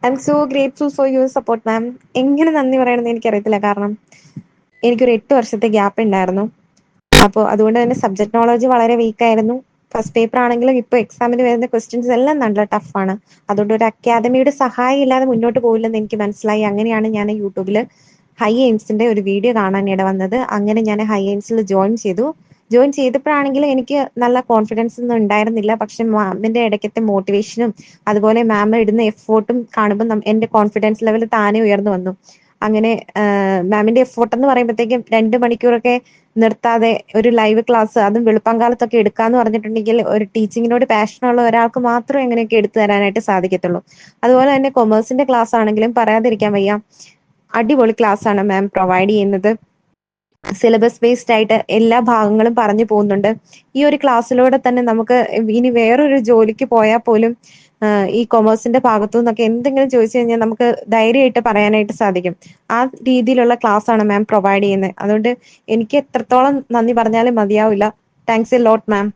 I am so grateful for your support ma'am. എങ്ങനെ നന്ദി പറയണമെന്ന് എനിക്കറിയത്തില്ല. കാരണം എനിക്കൊരു 8 വർഷത്തെ ഗ്യാപ്പ് ഉണ്ടായിരുന്നു. അപ്പോൾ അതുകൊണ്ട് തന്നെ സബ്ജക്ട് നോളജ് വളരെ വീക്കായിരുന്നു. ഫസ്റ്റ് പേപ്പർ ആണെങ്കിലും ഇപ്പോൾ എക്സാമിന് വരുന്ന ക്വസ്റ്റ്യൻസ് എല്ലാം നല്ല ടഫാണ്. അതുകൊണ്ട് ഒരു അക്കാദമിയുടെ സഹായം ഇല്ലാതെ മുന്നോട്ട് പോകില്ലെന്ന് എനിക്ക് മനസ്സിലായി. അങ്ങനെയാണ് ഞാൻ യൂട്യൂബിൽ ഹൈ എയിംസിന്റെ ഒരു വീഡിയോ കാണാൻ ഇട വന്നത്. അങ്ങനെ ഞാൻ ഹൈ എയിംസിൽ ജോയിൻ ചെയ്തു. ജോയിൻ ചെയ്തപ്പോഴാണെങ്കിലും എനിക്ക് നല്ല കോൺഫിഡൻസ് ഒന്നും ഉണ്ടായിരുന്നില്ല. പക്ഷെ മാമിന്റെ ഇടയ്ക്കത്തെ മോട്ടിവേഷനും അതുപോലെ മാം ഇടുന്ന എഫേർട്ടും കാണുമ്പോൾ എന്റെ കോൺഫിഡൻസ് ലെവൽ താനെ ഉയർന്നു വന്നു. അങ്ങനെ മാമിന്റെ എഫേർട്ട് എന്ന് പറയുമ്പോഴത്തേക്കും 2 മണിക്കൂറൊക്കെ നിർത്താതെ ഒരു ലൈവ് ക്ലാസ്, അതും വെളുപ്പാങ്കാലത്തൊക്കെ എടുക്കാന്ന് പറഞ്ഞിട്ടുണ്ടെങ്കിൽ ഒരു ടീച്ചിങ്ങിനോട് പാഷനുള്ള ഒരാൾക്ക് മാത്രമേ അങ്ങനെയൊക്കെ എടുത്തു തരാനായിട്ട് സാധിക്കത്തുള്ളൂ. അതുപോലെ തന്നെ കൊമേഴ്സിന്റെ ക്ലാസ് ആണെങ്കിലും പറയാതിരിക്കാൻ വയ്യ. അടിപൊളി ക്ലാസ് ആണ് മാം പ്രൊവൈഡ് ചെയ്യുന്നത്. സിലബസ് ബേസ്ഡ് ആയിട്ട് എല്ലാ ഭാഗങ്ങളും പറഞ്ഞു പോകുന്നുണ്ട്. ഈ ഒരു ക്ലാസ്സിലൂടെ തന്നെ നമുക്ക് ഇനി വേറൊരു ജോലിക്ക് പോയാൽ പോലും ഈ കൊമേഴ്സിന്റെ ഭാഗത്തു നിന്നൊക്കെ എന്തെങ്കിലും ചോദിച്ചു കഴിഞ്ഞാൽ നമുക്ക് ധൈര്യമായിട്ട് പറയാനായിട്ട് സാധിക്കും. ആ രീതിയിലുള്ള ക്ലാസ് ആണ് മാം പ്രൊവൈഡ് ചെയ്യുന്നത്. അതുകൊണ്ട് എനിക്ക് എത്രത്തോളം നന്ദി പറഞ്ഞാലും മതിയാവില്ല. Thanks a lot ma'am.